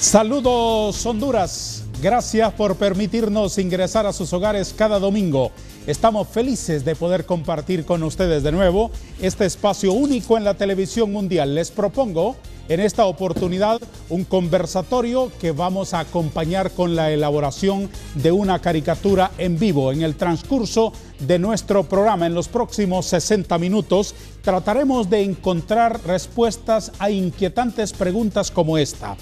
Saludos Honduras, gracias por permitirnos ingresar a sus hogares cada domingo. Estamos felices de poder compartir con ustedes de nuevo este espacio único en la televisión mundial. Les propongo en esta oportunidad un conversatorio que vamos a acompañar con la elaboración de una caricatura en vivo. En el transcurso de nuestro programa, en los próximos 60 minutos, trataremos de encontrar respuestas a inquietantes preguntas como esta.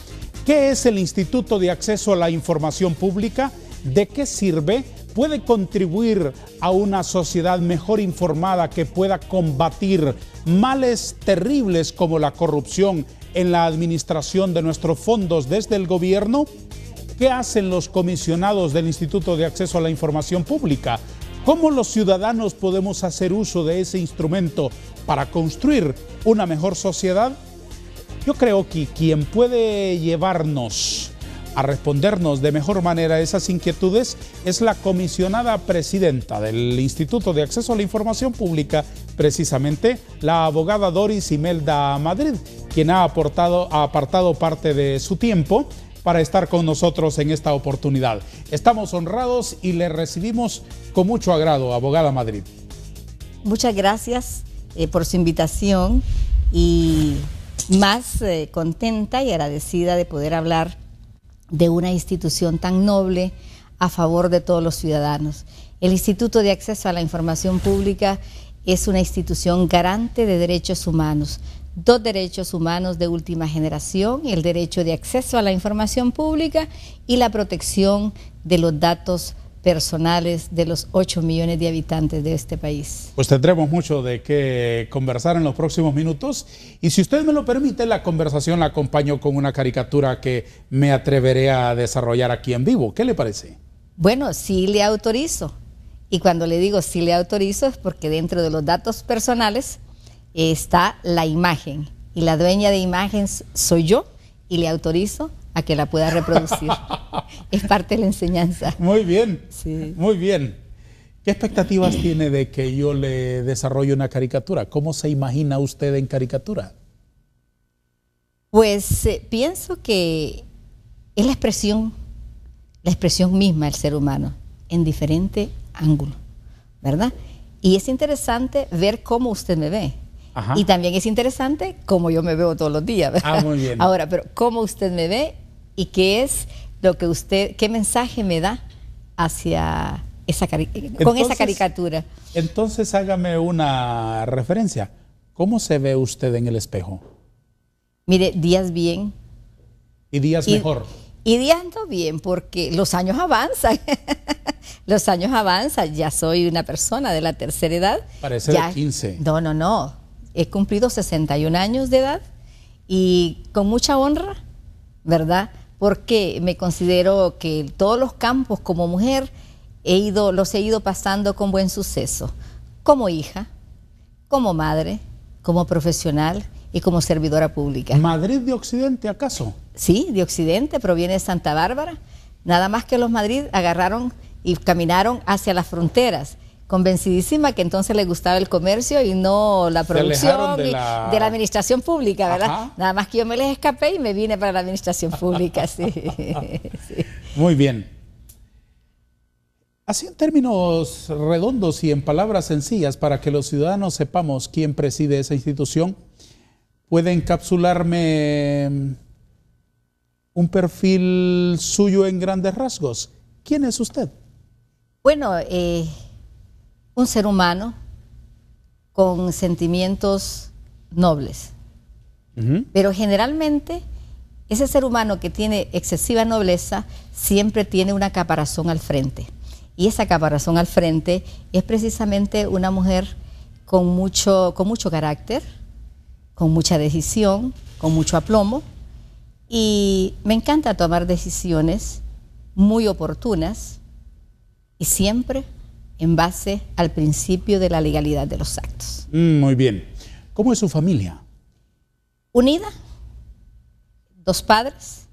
¿Qué es el Instituto de Acceso a la Información Pública? ¿De qué sirve? ¿Puede contribuir a una sociedad mejor informada que pueda combatir males terribles como la corrupción en la administración de nuestros fondos desde el gobierno? ¿Qué hacen los comisionados del Instituto de Acceso a la Información Pública? ¿Cómo los ciudadanos podemos hacer uso de ese instrumento para construir una mejor sociedad? Yo creo que quien puede llevarnos a respondernos de mejor manera a esas inquietudes es la comisionada presidenta del Instituto de Acceso a la Información Pública, precisamente la abogada Doris Imelda Madrid, quien ha apartado parte de su tiempo para estar con nosotros en esta oportunidad. Estamos honrados y le recibimos con mucho agrado, abogada Madrid. Muchas gracias por su invitación y más contenta y agradecida de poder hablar de una institución tan noble a favor de todos los ciudadanos. El Instituto de Acceso a la Información Pública es una institución garante de derechos humanos, dos derechos humanos de última generación: el derecho de acceso a la información pública y la protección de los datos personales de los 8 millones de habitantes de este país. Pues tendremos mucho de qué conversar en los próximos minutos, y si usted me lo permite, la conversación la acompaño con una caricatura que me atreveré a desarrollar aquí en vivo. ¿Qué le parece? Bueno, sí le autorizo, y cuando le digo sí le autorizo es porque dentro de los datos personales está la imagen, y la dueña de imagen soy yo, y le autorizo a que la pueda reproducir. Es parte de la enseñanza. Muy bien, sí. Muy bien. ¿Qué expectativas tiene de que yo le desarrolle una caricatura? ¿Cómo se imagina usted en caricatura? Pues pienso que es la expresión misma del ser humano, en diferente ángulo, ¿verdad? Y es interesante ver cómo usted me ve. Ajá. Y también es interesante cómo yo me veo todos los días, ¿verdad? Muy bien. Ahora, pero cómo usted me ve y qué es lo que usted, qué mensaje me da hacia con esa caricatura. Entonces hágame una referencia. ¿Cómo se ve usted en el espejo? Mire, días bien. ¿Y días mejor? Y días no bien, porque los años avanzan. Los años avanzan. Ya soy una persona de la tercera edad. Parece ya, de 15. No. He cumplido 61 años de edad y con mucha honra, ¿verdad? Porque me considero que todos los campos como mujer los he ido pasando con buen suceso. Como hija, como madre, como profesional y como servidora pública. ¿Madrid de Occidente acaso? Sí, de Occidente, proviene de Santa Bárbara. Nada más que los Madrid agarraron y caminaron hacia las fronteras, convencidísima que entonces le gustaba el comercio y no la producción de la administración pública, ¿verdad? Ajá. Nada más que yo me les escapé y me vine para la administración pública, sí. Sí. Muy bien. Así en términos redondos y en palabras sencillas, para que los ciudadanos sepamos quién preside esa institución, ¿puede encapsularme un perfil suyo en grandes rasgos? ¿Quién es usted? Bueno, un ser humano con sentimientos nobles. Pero generalmente ese ser humano que tiene excesiva nobleza siempre tiene una caparazón al frente. Y esa caparazón al frente es precisamente una mujer con mucho carácter, con mucha decisión, con mucho aplomo. Y me encanta tomar decisiones muy oportunas y siempre en base al principio de la legalidad de los actos. Muy bien. ¿Cómo es su familia? Unida. 2 padres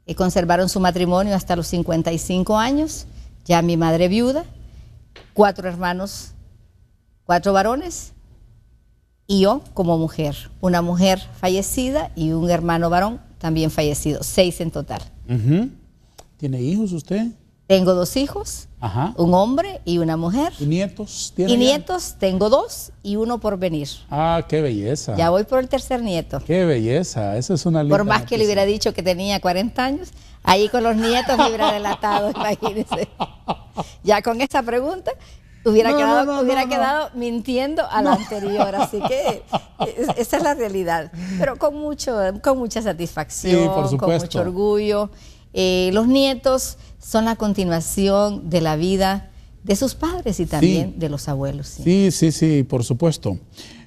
que conservaron su matrimonio hasta los 55 años. Ya mi madre viuda. 4 hermanos, 4 varones. Y yo como mujer. Una mujer fallecida y un hermano varón también fallecido, 6 en total. ¿Tiene hijos usted? Tengo 2 hijos, un hombre y una mujer. ¿Y nietos? Y nietos, tengo 2 y 1 por venir. Ah, qué belleza. Ya voy por el tercer nieto. Qué belleza, esa es una linda Por más noticia. que le hubiera dicho que tenía 40 años, ahí con los nietos me hubiera delatado, imagínense. Ya con esta pregunta hubiera quedado mintiendo a la anterior, así que esa es la realidad. Pero con mucha satisfacción, Sí, por supuesto. con mucho orgullo. Los nietos son la continuación de la vida de sus padres y también de los abuelos. Sí, por supuesto.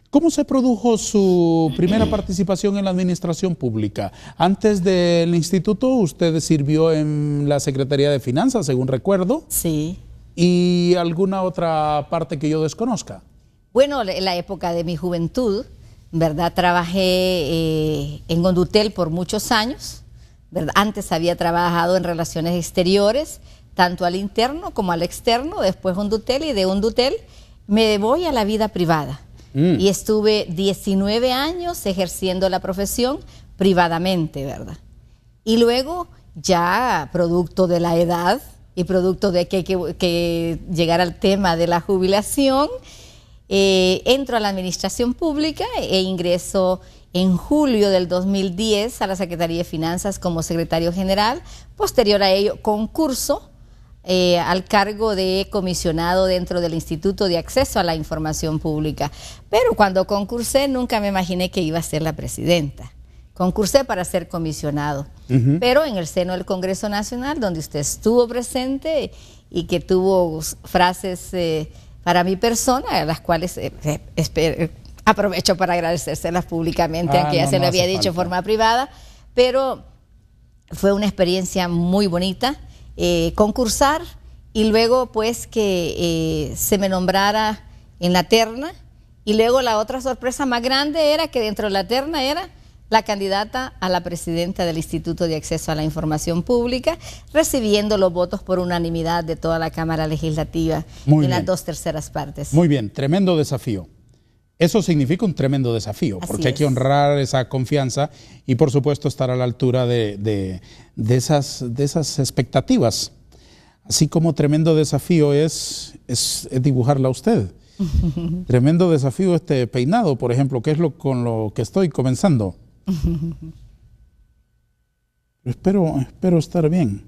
¿Cómo se produjo su primera participación en la administración pública? Antes del instituto, usted sirvió en la Secretaría de Finanzas, según recuerdo. Sí. ¿Y alguna otra parte que yo desconozca? Bueno, en la época de mi juventud, ¿verdad? Trabajé en Hondutel por muchos años, ¿verdad? Antes había trabajado en relaciones exteriores, tanto al interno como al externo, después Hondutel, y de Hondutel me voy a la vida privada. Y estuve 19 años ejerciendo la profesión privadamente, ¿verdad? Y luego, ya producto de la edad y producto de que llegar al tema de la jubilación, entro a la administración pública e ingreso en julio del 2010 a la Secretaría de Finanzas como secretario general. Posterior a ello, concurso al cargo de comisionado dentro del Instituto de Acceso a la Información Pública. Pero cuando concursé nunca me imaginé que iba a ser la presidenta. Concursé para ser comisionado, pero en el seno del Congreso Nacional, donde usted estuvo presente y que tuvo frases para mi persona, a las cuales aprovecho para agradecérselas públicamente, aunque ya se lo había dicho en forma privada, pero fue una experiencia muy bonita. Concursar y luego pues que se me nombrara en la terna, y luego la otra sorpresa más grande era que dentro de la terna era la candidata a la presidenta del Instituto de Acceso a la Información Pública, recibiendo los votos por unanimidad de toda la Cámara Legislativa en las 2/3 partes. Muy bien, tremendo desafío. Eso significa un tremendo desafío, porque hay que honrar esa confianza y, por supuesto, estar a la altura de esas expectativas. Así como tremendo desafío es dibujarla a usted. Tremendo desafío este peinado, por ejemplo, que es con lo que estoy comenzando. Espero estar bien.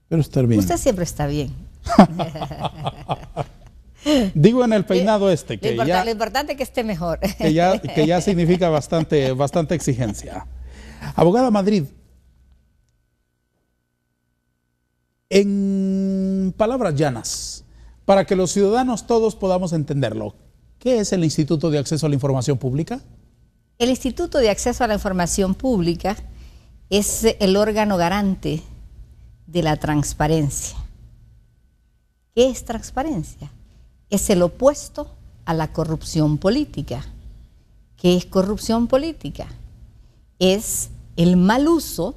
Usted siempre está bien. Digo en el peinado lo importante es que esté mejor. Que ya significa bastante exigencia. Abogada Madrid, en palabras llanas, para que los ciudadanos todos podamos entenderlo, ¿qué es el Instituto de Acceso a la Información Pública? El Instituto de Acceso a la Información Pública es el órgano garante de la transparencia. ¿Qué es transparencia? Es el opuesto a la corrupción política. ¿Qué es corrupción política? Es el mal uso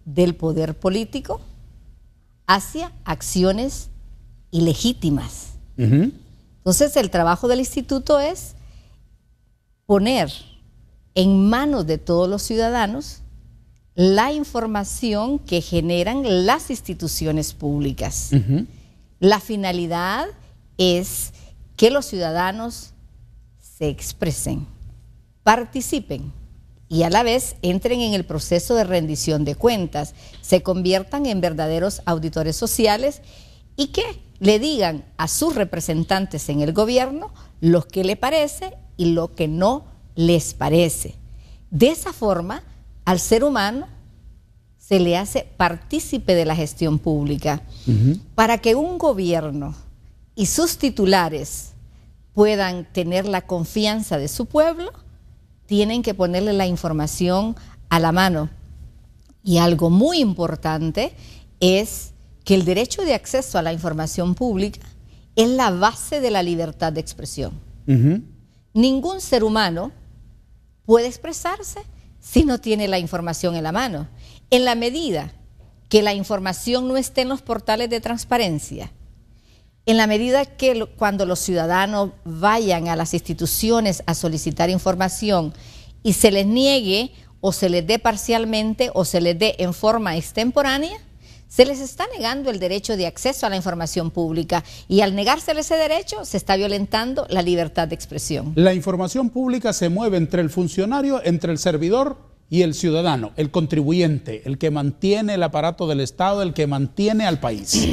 del poder político hacia acciones ilegítimas. Entonces, el trabajo del instituto es poner en manos de todos los ciudadanos la información que generan las instituciones públicas. La finalidad es que los ciudadanos se expresen, participen y a la vez entren en el proceso de rendición de cuentas, se conviertan en verdaderos auditores sociales y que le digan a sus representantes en el gobierno lo que le parece y lo que no les parece. De esa forma, al ser humano se le hace partícipe de la gestión pública. Para que un gobierno y sus titulares puedan tener la confianza de su pueblo, tienen que ponerle la información a la mano. Y algo muy importante es que el derecho de acceso a la información pública es la base de la libertad de expresión. Ningún ser humano puede expresarse si no tiene la información en la mano. En la medida que la información no esté en los portales de transparencia, en la medida que cuando los ciudadanos vayan a las instituciones a solicitar información y se les niegue o se les dé parcialmente o se les dé en forma extemporánea, se les está negando el derecho de acceso a la información pública, y al negársele ese derecho se está violentando la libertad de expresión. La información pública se mueve entre el funcionario, entre el servidor y el ciudadano, el contribuyente, el que mantiene el aparato del Estado, el que mantiene al país.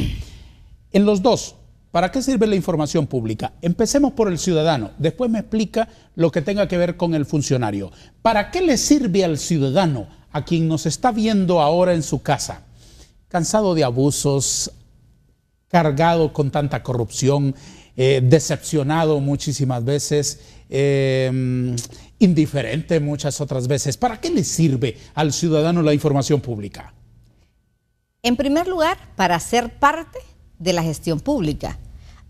En los dos, ¿para qué sirve la información pública? Empecemos por el ciudadano, después me explica lo que tenga que ver con el funcionario. ¿Para qué le sirve al ciudadano, a quien nos está viendo ahora en su casa? Cansado de abusos, cargado con tanta corrupción, decepcionado muchísimas veces, indiferente muchas otras veces. ¿Para qué le sirve al ciudadano la información pública? En primer lugar, para ser parte de la gestión pública.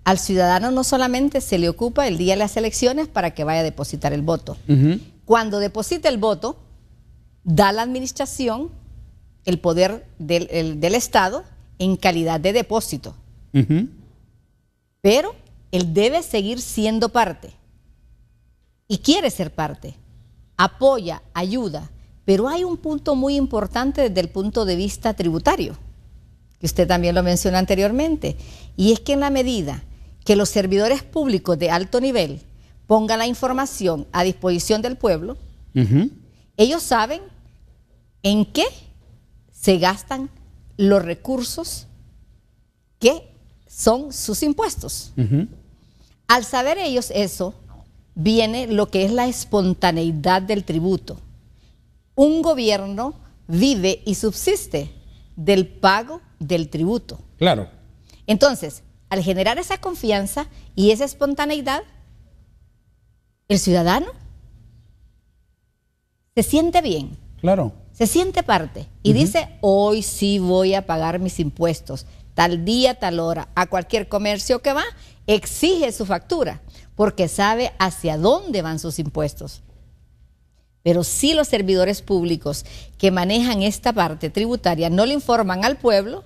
Al ciudadano no solamente se le ocupa el día de las elecciones para que vaya a depositar el voto. Cuando deposita el voto, da a la administración el poder del Estado en calidad de depósito. Pero él debe seguir siendo parte y quiere ser parte, apoya, ayuda, pero hay un punto muy importante desde el punto de vista tributario, que usted también lo mencionó anteriormente, y es que en la medida que los servidores públicos de alto nivel pongan la información a disposición del pueblo, ellos saben en qué se gastan los recursos que son sus impuestos. Al saber ellos eso, viene lo que es la espontaneidad del tributo. Un gobierno vive y subsiste del pago del tributo. Claro. Entonces, al generar esa confianza y esa espontaneidad, el ciudadano se siente bien. Claro. Se siente parte y dice, hoy sí voy a pagar mis impuestos, tal día, tal hora, a cualquier comercio que va, exige su factura, porque sabe hacia dónde van sus impuestos. Pero si los servidores públicos que manejan esta parte tributaria no le informan al pueblo,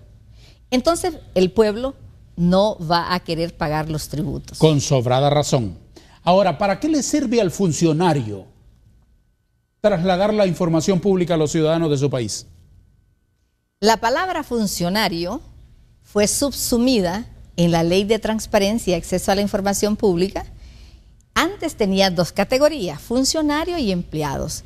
entonces el pueblo no va a querer pagar los tributos. Con sobrada razón. Ahora, ¿para qué le sirve al funcionario trasladar la información pública a los ciudadanos de su país? La palabra funcionario fue subsumida en la Ley de Transparencia y Acceso a la Información Pública. Antes tenía dos categorías, funcionarios y empleados.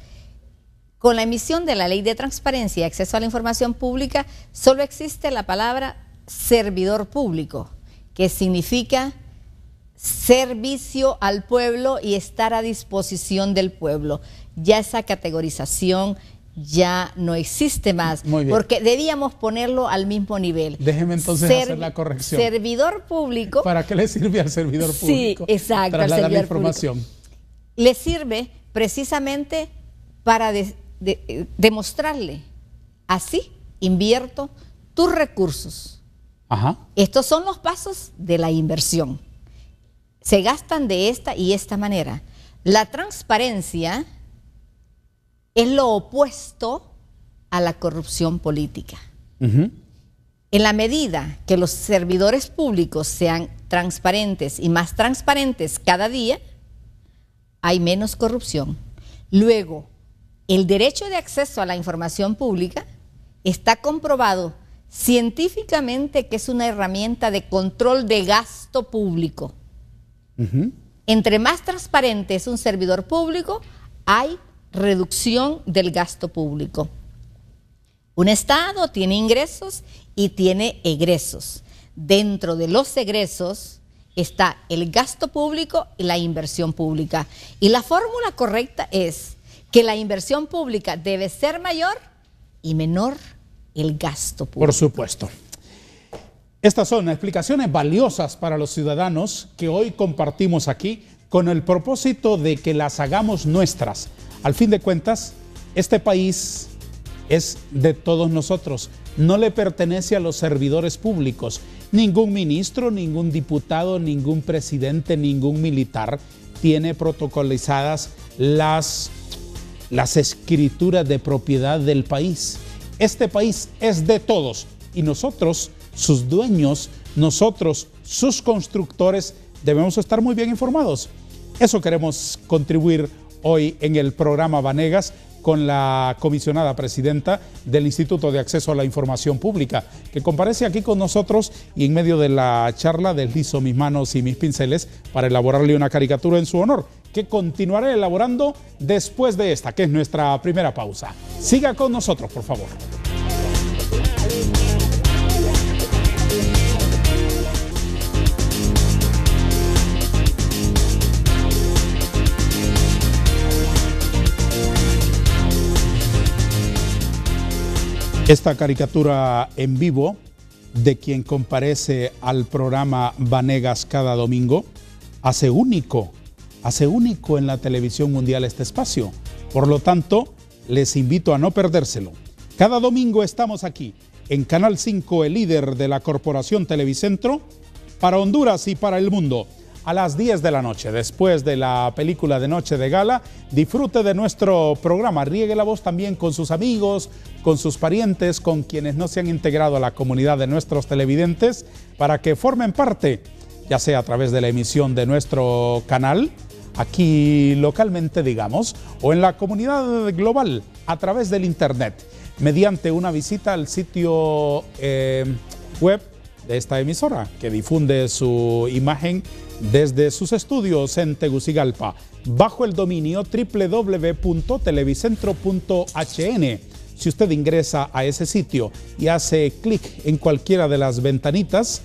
Con la emisión de la Ley de Transparencia y Acceso a la Información Pública, solo existe la palabra servidor público, que significa servicio al pueblo y estar a disposición del pueblo. Ya esa categorización ya no existe más, porque debíamos ponerlo al mismo nivel. Déjeme entonces hacer la corrección. Servidor público. ¿Para qué le sirve al servidor público? Sí, exacto. Trasladar la información. Público. Le sirve precisamente para demostrarle, así invierto tus recursos. Estos son los pasos de la inversión. Se gastan de esta y esta manera. La transparencia es lo opuesto a la corrupción política. En la medida que los servidores públicos sean transparentes y más transparentes cada día, hay menos corrupción. Luego, el derecho de acceso a la información pública está comprobado científicamente que es una herramienta de control de gasto público. Entre más transparente es un servidor público, hay reducción del gasto público. Un Estado tiene ingresos y tiene egresos. Dentro de los egresos está el gasto público y la inversión pública. Y la fórmula correcta es que la inversión pública debe ser mayor y menor el gasto público. Por supuesto. Estas son explicaciones valiosas para los ciudadanos que hoy compartimos aquí con el propósito de que las hagamos nuestras. Al fin de cuentas, este país es de todos nosotros, no le pertenece a los servidores públicos. Ningún ministro, ningún diputado, ningún presidente, ningún militar tiene protocolizadas las escrituras de propiedad del país. Este país es de todos y nosotros, sus dueños, nosotros, sus constructores, debemos estar muy bien informados. Eso queremos contribuir hoy en el programa Vanegas con la comisionada presidenta del Instituto de Acceso a la Información Pública, que comparece aquí con nosotros y en medio de la charla deslizo mis manos y mis pinceles para elaborarle una caricatura en su honor, que continuaré elaborando después de esta, que es nuestra primera pausa. Siga con nosotros, por favor. Esta caricatura en vivo de quien comparece al programa Vanegas cada domingo hace único en la televisión mundial este espacio. Por lo tanto, les invito a no perdérselo. Cada domingo estamos aquí en Canal 5, el líder de la Corporación Televicentro, para Honduras y para el mundo. A las 10 de la noche, después de la película de Noche de Gala, disfrute de nuestro programa, riegue la voz también con sus amigos, con sus parientes, con quienes no se han integrado a la comunidad de nuestros televidentes, para que formen parte, ya sea a través de la emisión de nuestro canal, aquí localmente digamos, o en la comunidad global, a través del internet, mediante una visita al sitio web de esta emisora, que difunde su imagen desde sus estudios en Tegucigalpa, bajo el dominio www.televicentro.hn. Si usted ingresa a ese sitio y hace clic en cualquiera de las ventanitas,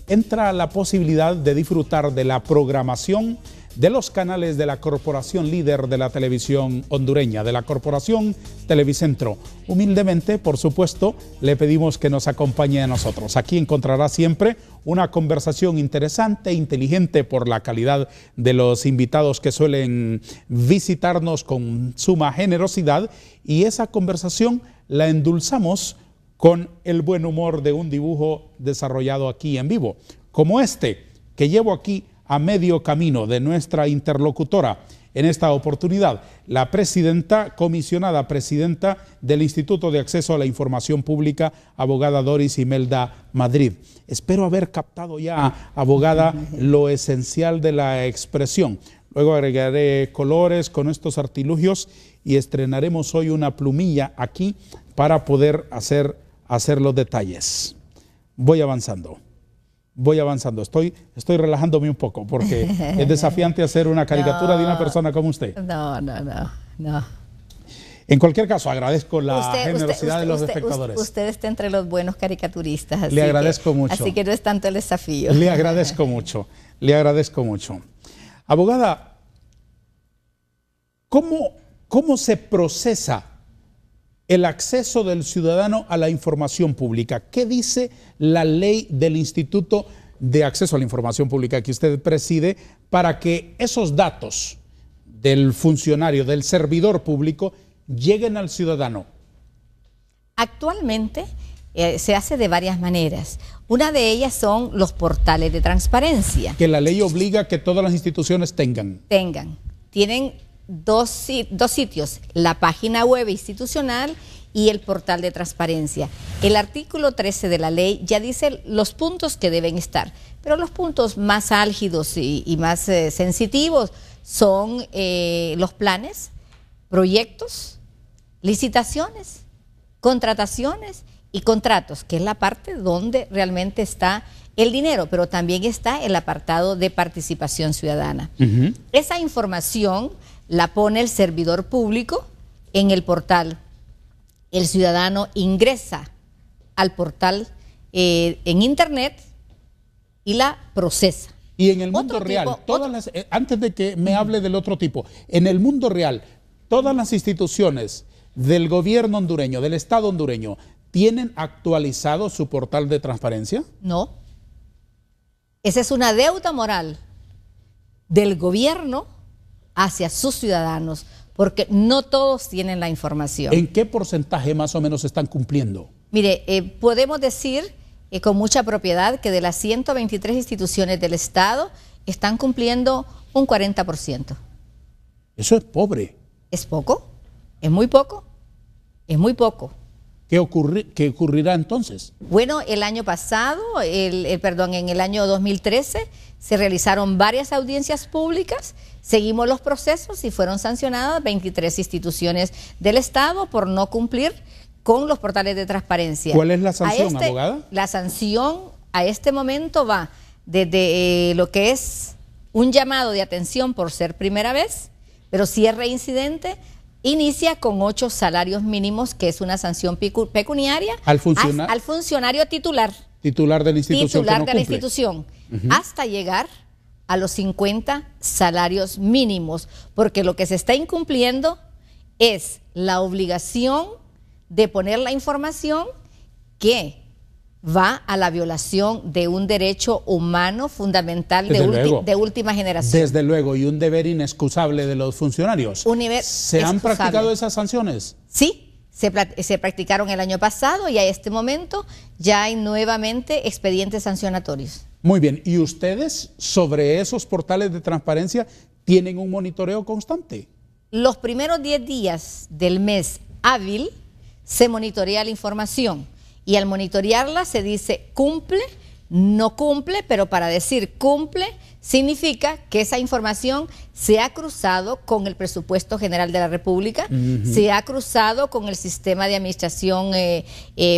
entra la posibilidad de disfrutar de la programación de los canales de la corporación líder de la televisión hondureña, de la Corporación Televicentro. Humildemente, por supuesto, le pedimos que nos acompañe a nosotros. Aquí encontrará siempre una conversación interesante e inteligente por la calidad de los invitados que suelen visitarnos con suma generosidad, y esa conversación la endulzamos con el buen humor de un dibujo desarrollado aquí en vivo, como este que llevo aquí a medio camino de nuestra interlocutora en esta oportunidad, la comisionada presidenta del Instituto de Acceso a la Información Pública, abogada Doris Imelda Madrid. Espero haber captado ya, abogada, lo esencial de la expresión. Luego agregaré colores con estos artilugios y estrenaremos hoy una plumilla aquí para poder hacer los detalles. Voy avanzando. Estoy relajándome un poco porque es desafiante hacer una caricatura de una persona como usted. No. En cualquier caso, agradezco la generosidad de los espectadores. Usted está entre los buenos caricaturistas. Le agradezco mucho. Así que no es tanto el desafío. Le agradezco mucho. Abogada, ¿cómo se procesa el acceso del ciudadano a la información pública? ¿Qué dice la ley del Instituto de Acceso a la Información Pública que usted preside para que esos datos del funcionario, del servidor público, lleguen al ciudadano? Actualmente se hace de varias maneras. Una de ellas son los portales de transparencia. Que la ley obliga que todas las instituciones tengan. Tienen dos sitios, la página web institucional y el portal de transparencia. El artículo 13 de la ley ya dice los puntos que deben estar, pero los puntos más álgidos y más sensitivos son los planes, proyectos, licitaciones, contrataciones y contratos, que es la parte donde realmente está el dinero, pero también está el apartado de participación ciudadana. Esa información la pone el servidor público en el portal. El ciudadano ingresa al portal en internet y la procesa. Y en el mundo real, antes de que me hable del otro tipo, en el mundo real, todas las instituciones del gobierno hondureño, del Estado hondureño, ¿tienen actualizado su portal de transparencia? No. Esa es una deuda moral del gobierno hacia sus ciudadanos, porque no todos tienen la información. ¿En qué porcentaje más o menos están cumpliendo? Mire, podemos decir con mucha propiedad que de las 123 instituciones del Estado están cumpliendo un 40%. Eso es pobre. ¿Es poco? ¿Es muy poco? Es muy poco. ¿Qué ocurrirá entonces? Bueno, el año pasado, en el año 2013, se realizaron varias audiencias públicas, seguimos los procesos y fueron sancionadas 23 instituciones del Estado por no cumplir con los portales de transparencia. ¿Cuál es la sanción, abogada? La sanción a este momento va desde lo que es un llamado de atención por ser primera vez, pero si es reincidente, inicia con 8 salarios mínimos, que es una sanción pecuniaria al funcionario titular de la institución, la institución, hasta llegar a los 50 salarios mínimos, porque lo que se está incumpliendo es la obligación de poner la información que va a la violación de un derecho humano fundamental de última generación. Desde luego, y un deber inexcusable de los funcionarios. ¿Se han practicado esas sanciones? Sí, se practicaron el año pasado y a este momento ya hay nuevamente expedientes sancionatorios. Muy bien, ¿y ustedes sobre esos portales de transparencia tienen un monitoreo constante? Los primeros 10 días del mes hábil se monitorea la información. Y al monitorearla se dice cumple, no cumple, pero para decir cumple significa que esa información se ha cruzado con el presupuesto general de la República, se ha cruzado con el sistema de administración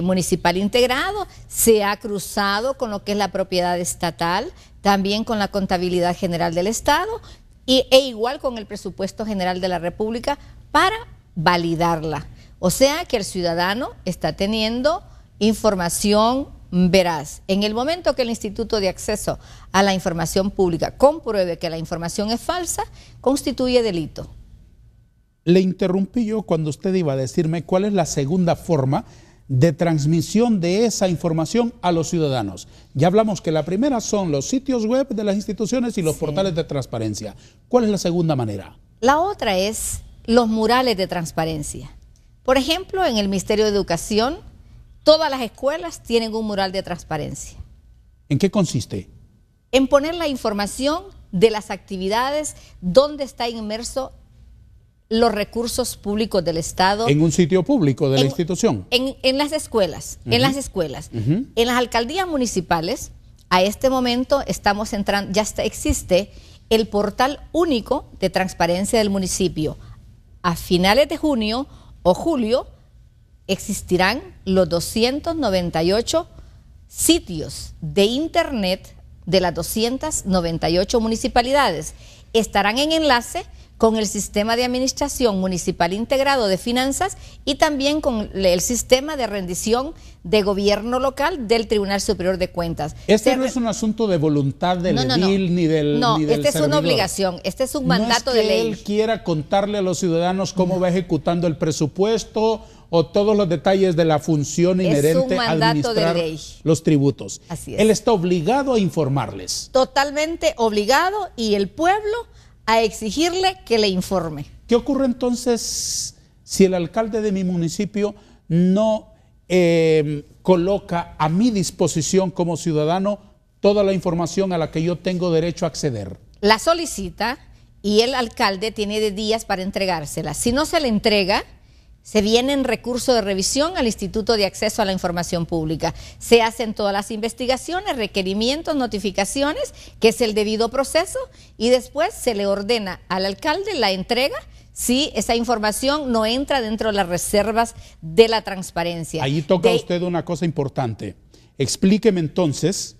municipal integrado, se ha cruzado con lo que es la propiedad estatal, también con la contabilidad general del Estado e igual con el presupuesto general de la República para validarla. O sea que el ciudadano está teniendo información veraz. En el momento que el Instituto de Acceso a la Información Pública compruebe que la información es falsa, constituye delito. Le interrumpí yo cuando usted iba a decirme cuál es la segunda forma de transmisión de esa información a los ciudadanos. Ya hablamos que la primera son los sitios web de las instituciones y los portales de transparencia. ¿Cuál es la segunda manera? La otra es los murales de transparencia. Por ejemplo, en el Ministerio de Educación, todas las escuelas tienen un mural de transparencia. ¿En qué consiste? En poner la información de las actividades, donde está inmerso los recursos públicos del Estado. En un sitio público de la institución. En las escuelas, en las escuelas. En las alcaldías municipales, a este momento estamos entrando, existe el portal único de transparencia del municipio. A finales de junio o julio, existirán los 298 sitios de internet de las 298 municipalidades. Estarán en enlace con el sistema de administración municipal integrado de finanzas y también con el sistema de rendición de gobierno local del Tribunal Superior de Cuentas. Este no es un asunto de voluntad del edil ni del este es servidor. Una obligación, este es un mandato de ley. No es que él quiera contarle a los ciudadanos cómo va ejecutando el presupuesto o todos los detalles de la función inherente a administrar los tributos. Así es. Él está obligado a informarles. Totalmente obligado, y el pueblo a exigirle que le informe. ¿Qué ocurre entonces si el alcalde de mi municipio no coloca a mi disposición como ciudadano toda la información a la que yo tengo derecho a acceder? La solicita y el alcalde tiene de días para entregársela. Si no se le entrega, se viene en recurso de revisión al Instituto de Acceso a la Información Pública. Se hacen todas las investigaciones, requerimientos, notificaciones, que es el debido proceso, y después se le ordena al alcalde la entrega si esa información no entra dentro de las reservas de la transparencia. Ahí toca a usted una cosa importante. Explíqueme entonces,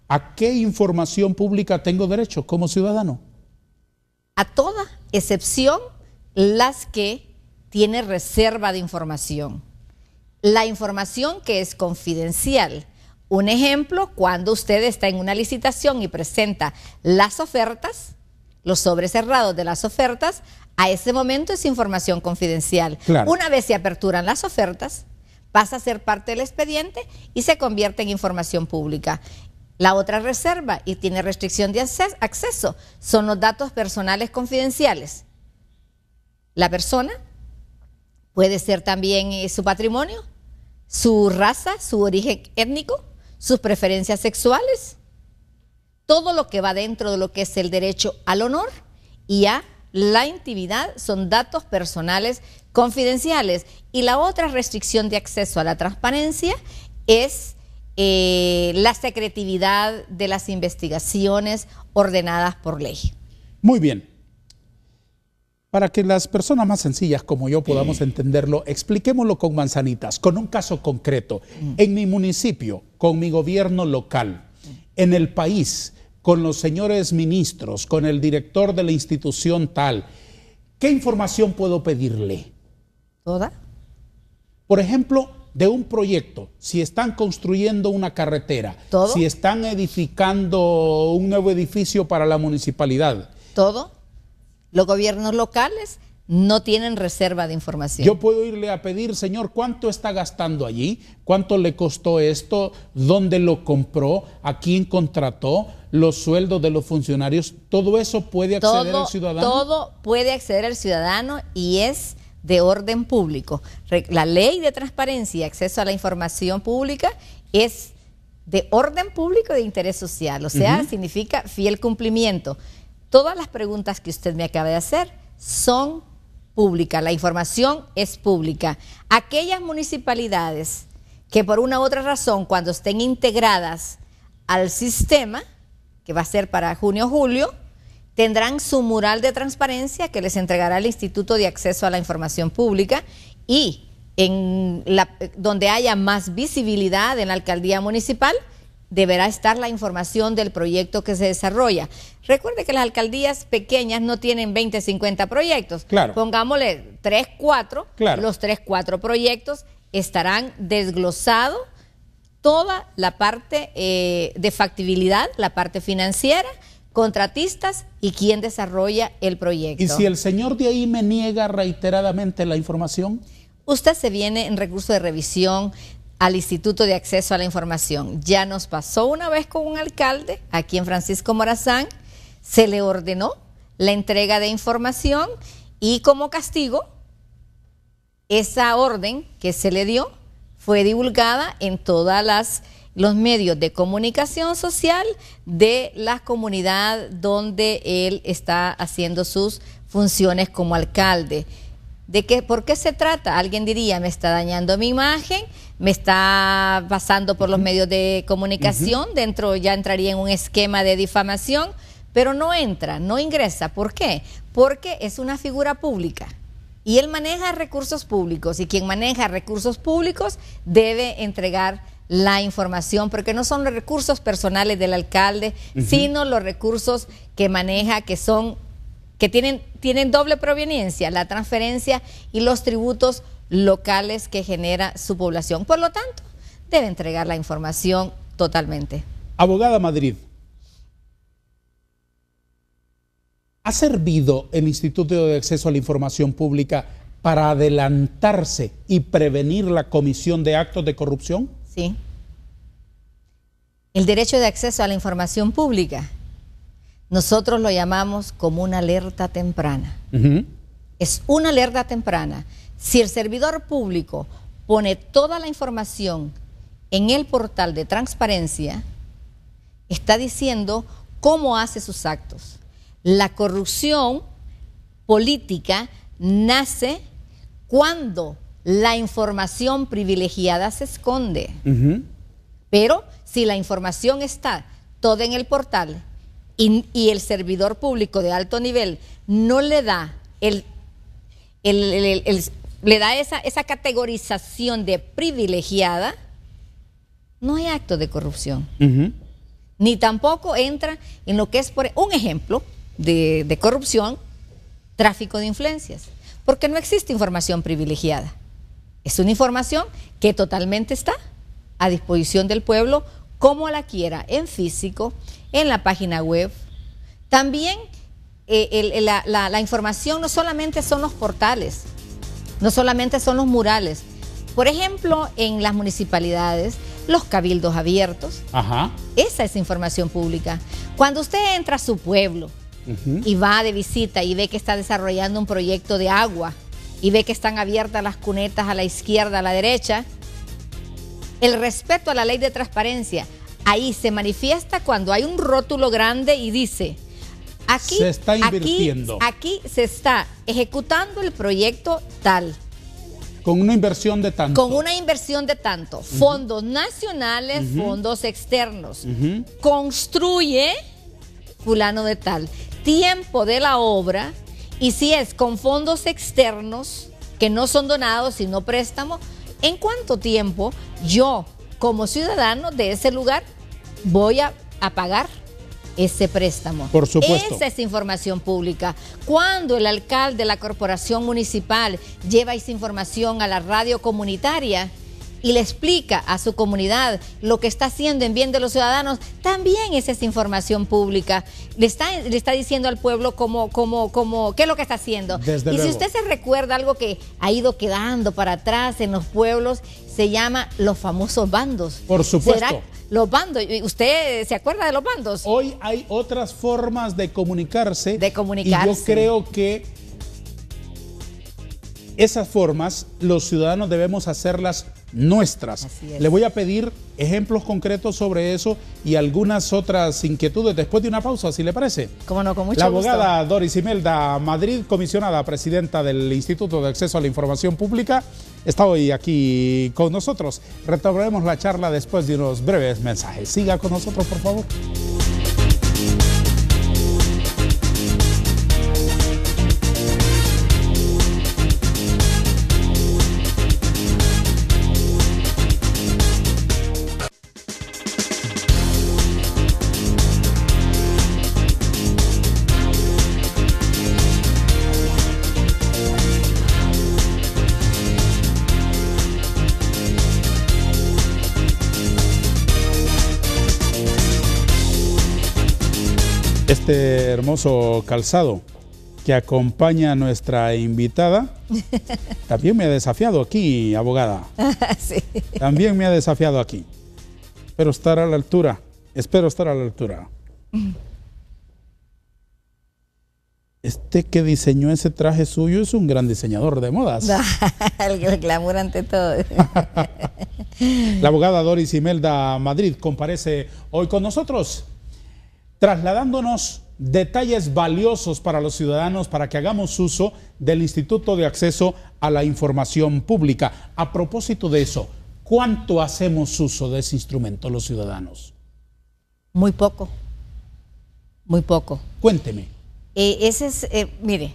¿a qué información pública tengo derecho como ciudadano? A toda excepción las que tiene reserva de información. La información que es confidencial. Un ejemplo, cuando usted está en una licitación y presenta las ofertas, los sobres cerrados de las ofertas, a ese momento es información confidencial. Claro. Una vez se aperturan las ofertas, pasa a ser parte del expediente y se convierte en información pública. La otra reserva, y tiene restricción de acceso, son los datos personales confidenciales. La persona puede ser también su patrimonio, su raza, su origen étnico, sus preferencias sexuales, todo lo que va dentro de lo que es el derecho al honor y a la intimidad son datos personales confidenciales. Y la otra restricción de acceso a la transparencia es la secretividad de las investigaciones ordenadas por ley. Muy bien. Para que las personas más sencillas como yo podamos entenderlo, expliquémoslo con manzanitas, con un caso concreto. En mi municipio, con mi gobierno local, en el país, con los señores ministros, con el director de la institución tal, ¿qué información puedo pedirle? ¿Toda? Por ejemplo, de un proyecto, si están construyendo una carretera, ¿todo? Si están edificando un nuevo edificio para la municipalidad. ¿Todo? Los gobiernos locales no tienen reserva de información. Yo puedo irle a pedir, señor, ¿cuánto está gastando allí? ¿Cuánto le costó esto? ¿Dónde lo compró? ¿A quién contrató? ¿Los sueldos de los funcionarios? ¿Todo eso puede acceder al ciudadano? Todo puede acceder al ciudadano y es de orden público. La ley de transparencia y acceso a la información pública es de orden público de interés social, o sea, significa fiel cumplimiento. Todas las preguntas que usted me acaba de hacer son públicas, la información es pública. Aquellas municipalidades que por una u otra razón, cuando estén integradas al sistema, que va a ser para junio o julio, tendrán su mural de transparencia que les entregará el Instituto de Acceso a la Información Pública, y donde haya más visibilidad en la alcaldía municipal, deberá estar la información del proyecto que se desarrolla. Recuerde que las alcaldías pequeñas no tienen 20, 50 proyectos. Claro. Pongámosle 3, 4. Claro. Los 3, 4 proyectos estarán desglosados, toda la parte de factibilidad, la parte financiera, contratistas y quién desarrolla el proyecto. ¿Y si el señor de ahí me niega reiteradamente la información? Usted se viene en recurso de revisión al Instituto de Acceso a la Información. Ya nos pasó una vez con un alcalde aquí en Francisco Morazán, se le ordenó la entrega de información y como castigo, esa orden que se le dio fue divulgada en todas los medios de comunicación social de la comunidad donde él está haciendo sus funciones como alcalde. ¿Por qué se trata? Alguien diría, me está dañando mi imagen, me está pasando por los medios de comunicación, ya entraría en un esquema de difamación, pero no ingresa. ¿Por qué? Porque es una figura pública y él maneja recursos públicos, y quien maneja recursos públicos debe entregar la información, porque no son los recursos personales del alcalde, sino los recursos que maneja, que tienen doble proveniencia, la transferencia y los tributos locales que genera su población. Por lo tanto, debe entregar la información totalmente. Abogada Madrid, ¿ha servido el Instituto de Acceso a la Información Pública para adelantarse y prevenir la comisión de actos de corrupción? Sí. El derecho de acceso a la información pública, nosotros lo llamamos como una alerta temprana. Es una alerta temprana. Si el servidor público pone toda la información en el portal de transparencia, está diciendo cómo hace sus actos. La corrupción política nace cuando la información privilegiada se esconde. Pero si la información está toda en el portal y el servidor público de alto nivel no le da esa categorización de privilegiada, no hay acto de corrupción. Ni tampoco entra en lo que es, por un ejemplo de corrupción, tráfico de influencias, porque no existe información privilegiada. Es una información que totalmente está a disposición del pueblo, como la quiera, en físico, en la página web. También la información no solamente son los portales, no solamente son los murales. Por ejemplo, en las municipalidades, los cabildos abiertos. Esa es información pública. Cuando usted entra a su pueblo y va de visita y ve que está desarrollando un proyecto de agua y ve que están abiertas las cunetas a la izquierda, a la derecha, el respeto a la ley de transparencia ahí se manifiesta cuando hay un rótulo grande y dice: Aquí se está invirtiendo. Aquí se está ejecutando el proyecto tal. Con una inversión de tanto. Con una inversión de tanto. Fondos nacionales, fondos externos. Construye fulano de tal. Tiempo de la obra. Y si es con fondos externos, que no son donados, sino préstamos, ¿en cuánto tiempo yo, como ciudadano de ese lugar, voy a pagar ese préstamo? Por supuesto. Esa es información pública. Cuando el alcalde de la corporación municipal lleva esa información a la radio comunitaria y le explica a su comunidad lo que está haciendo en bien de los ciudadanos, también esa es información pública. Le está diciendo al pueblo qué es lo que está haciendo. Desde y luego. si usted se recuerda algo que ha ido quedando para atrás en los pueblos, se llama los famosos bandos. Por supuesto. ¿Será? Los bandos, ¿usted se acuerda de los bandos? Hoy hay otras formas de comunicarse. De comunicarse. Y yo creo que esas formas los ciudadanos debemos hacerlas nuestras. Así es. Le voy a pedir ejemplos concretos sobre eso y algunas otras inquietudes después de una pausa, si le parece. Cómo no, con mucho La gusto. abogada Doris Imelda Madrid, comisionada presidenta del Instituto de Acceso a la Información Pública, está hoy aquí con nosotros. Retomaremos la charla después de unos breves mensajes. Siga con nosotros, por favor. Este hermoso calzado que acompaña a nuestra invitada también me ha desafiado aquí, abogada. Sí. También me ha desafiado aquí. Espero estar a la altura. Espero estar a la altura. Este que diseñó ese traje suyo es un gran diseñador de modas. El glamour ante todo. La abogada Doris Imelda Madrid comparece hoy con nosotros, trasladándonos detalles valiosos para los ciudadanos para que hagamos uso del Instituto de Acceso a la Información Pública. A propósito de eso, ¿cuánto hacemos uso de ese instrumento los ciudadanos? Muy poco. Muy poco. Cuénteme. Mire,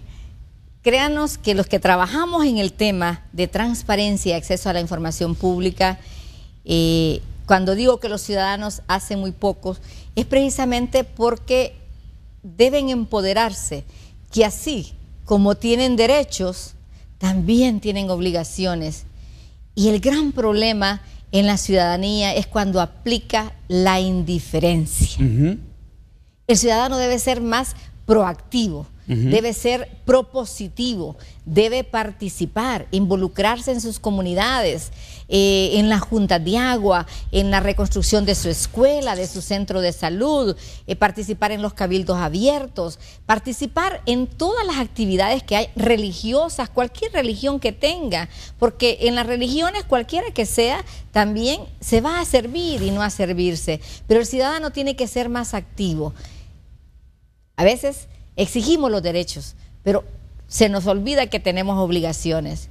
créanos que los que trabajamos en el tema de transparencia y acceso a la información pública, cuando digo que los ciudadanos hacen muy pocos, es precisamente porque deben empoderarse, que así como tienen derechos, también tienen obligaciones. Y el gran problema en la ciudadanía es cuando aplica la indiferencia. El ciudadano debe ser más proactivo, debe ser propositivo, debe participar, involucrarse en sus comunidades, en las juntas de agua, en la reconstrucción de su escuela, de su centro de salud, participar en los cabildos abiertos, participar en todas las actividades que hay religiosas, cualquier religión que tenga, porque en las religiones, cualquiera que sea, también se va a servir y no a servirse, pero el ciudadano tiene que ser más activo. A veces exigimos los derechos, pero se nos olvida que tenemos obligaciones.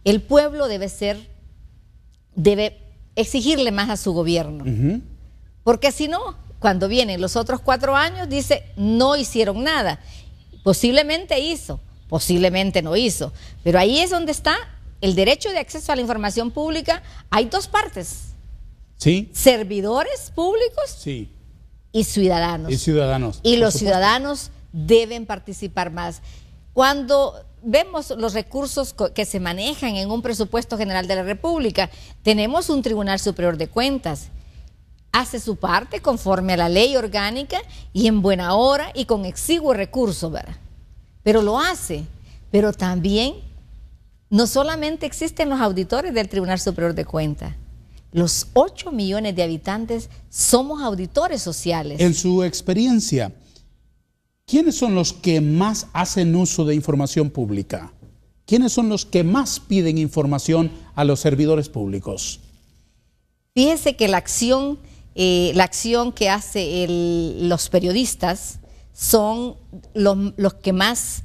El pueblo debe exigirle más a su gobierno, porque si no, cuando vienen los otros 4 años, dice, no hicieron nada. Posiblemente hizo, posiblemente no hizo, pero ahí es donde está el derecho de acceso a la información pública. Hay 2 partes, ¿Sí? servidores públicos, Sí. y ciudadanos. Y ciudadanos. Y los ciudadanos deben participar más. Cuando vemos los recursos que se manejan en un presupuesto general de la República, tenemos un Tribunal Superior de Cuentas. Hace su parte conforme a la ley orgánica y en buena hora y con exiguo recurso, ¿verdad? Pero lo hace. Pero también, no solamente existen los auditores del Tribunal Superior de Cuentas, los 8 millones de habitantes somos auditores sociales. En su experiencia, ¿quiénes son los que más hacen uso de información pública? ¿Quiénes son los que más piden información a los servidores públicos? Fíjese que la acción que hacen los periodistas son los que más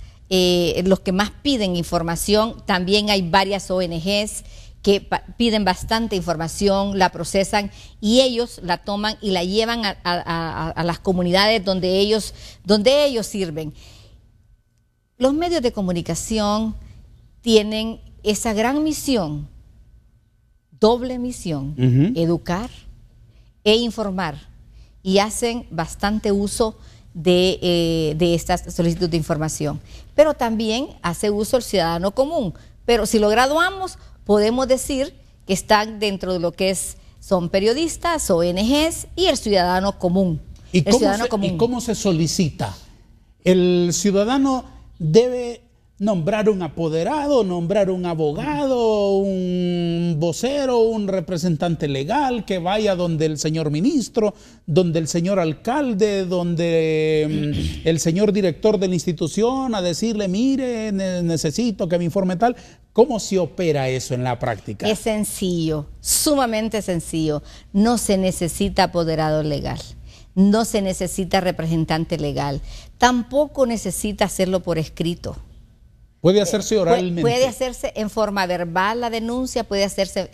piden información. También hay varias ONGs que piden bastante información, la procesan y ellos la toman y la llevan a las comunidades donde ellos sirven. Los medios de comunicación tienen esa gran misión, doble misión, educar e informar, y hacen bastante uso de estas solicitudes de información. Pero también hace uso el ciudadano común. Pero si lo graduamos, podemos decir que están dentro de lo que son periodistas, ONGs y el ciudadano común. ¿Y cómo se solicita? ¿El ciudadano debe nombrar un apoderado, nombrar un abogado, un vocero, un representante legal que vaya donde el señor ministro, donde el señor alcalde, donde el señor director de la institución a decirle, mire, necesito que me informe tal? ¿Cómo se opera eso en la práctica? Es sencillo, sumamente sencillo. No se necesita apoderado legal, no se necesita representante legal, tampoco necesita hacerlo por escrito. Puede hacerse oralmente. Puede hacerse en forma verbal la denuncia, puede hacerse,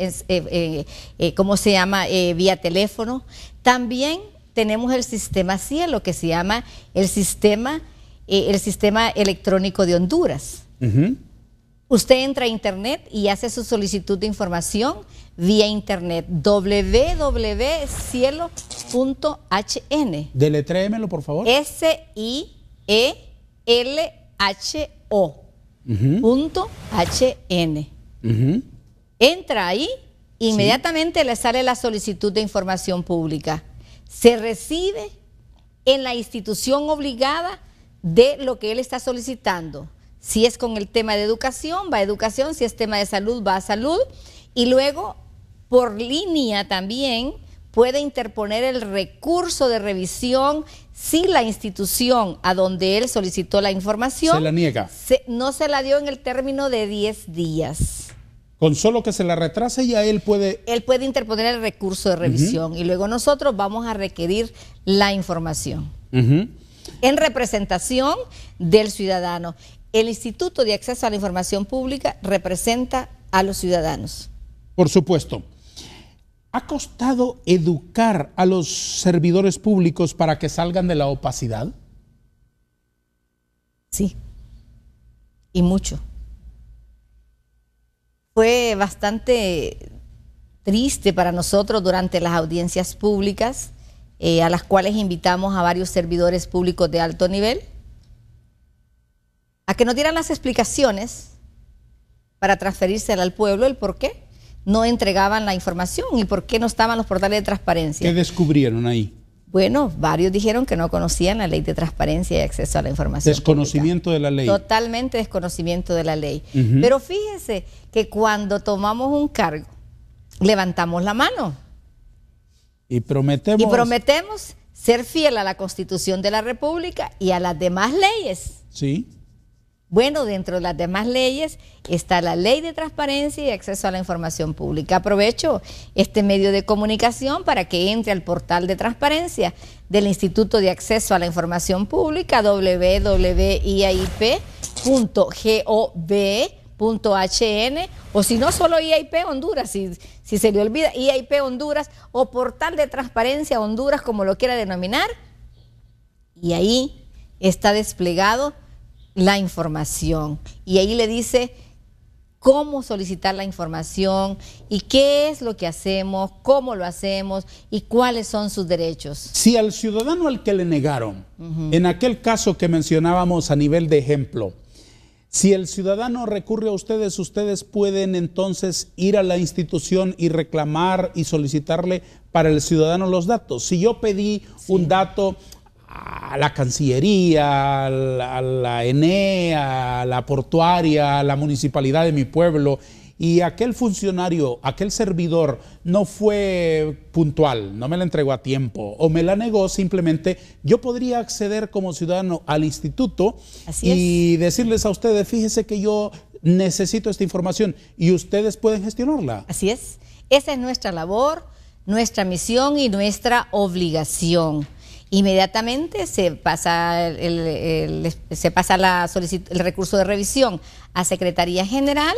¿cómo se llama? Vía teléfono. También tenemos el sistema Cielo, que se llama el sistema electrónico de Honduras. Usted entra a internet y hace su solicitud de información vía internet, www.cielo.hn. Deletréemelo, por favor. SIELHO. .hn. Entra ahí, inmediatamente le sale la solicitud de información pública. Se recibe en la institución obligada de lo que él está solicitando. Si es con el tema de educación, va a educación; si es tema de salud, va a salud. Y luego, por línea también, puede interponer el recurso de revisión si la institución a donde él solicitó la información se la niega. No se la dio en el término de 10 días. Con solo que se la retrase ya él puede... Él puede interponer el recurso de revisión y luego nosotros vamos a requerir la información en representación del ciudadano. El Instituto de Acceso a la Información Pública representa a los ciudadanos. Por supuesto. ¿Ha costado educar a los servidores públicos para que salgan de la opacidad? Sí, y mucho. Fue bastante triste para nosotros durante las audiencias públicas, a las cuales invitamos a varios servidores públicos de alto nivel, a que nos dieran las explicaciones para transferírsela al pueblo, el por qué no entregaban la información y por qué no estaban los portales de transparencia. ¿Qué descubrieron ahí? Bueno, varios dijeron que no conocían la ley de transparencia y acceso a la información. Desconocimiento pública. De la ley. Totalmente desconocimiento de la ley. Pero fíjese que cuando tomamos un cargo, levantamos la mano. Y prometemos ser fiel a la Constitución de la República y a las demás leyes. Sí. Bueno, dentro de las demás leyes está la Ley de Transparencia y Acceso a la Información Pública. Aprovecho este medio de comunicación para que entre al portal de transparencia del Instituto de Acceso a la Información Pública, www.iip.gov.hn, o si no, solo IIP Honduras, si se le olvida, IIP Honduras o Portal de Transparencia Honduras, como lo quiera denominar, y ahí está desplegado la información y ahí le dice cómo solicitar la información y qué es lo que hacemos, cómo lo hacemos y cuáles son sus derechos. Si al ciudadano al que le negaron, en aquel caso que mencionábamos a nivel de ejemplo, si el ciudadano recurre a ustedes, ustedes pueden entonces ir a la institución y reclamar y solicitarle para el ciudadano los datos. Si yo pedí un dato a la Cancillería, a la ENE, a la portuaria, a la municipalidad de mi pueblo, y aquel funcionario, aquel servidor no fue puntual, no me la entregó a tiempo o me la negó, simplemente yo podría acceder como ciudadano al instituto y decirles a ustedes, fíjese que yo necesito esta información y ustedes pueden gestionarla. Así es, esa es nuestra labor, nuestra misión y nuestra obligación. Inmediatamente se pasa el recurso de revisión a Secretaría General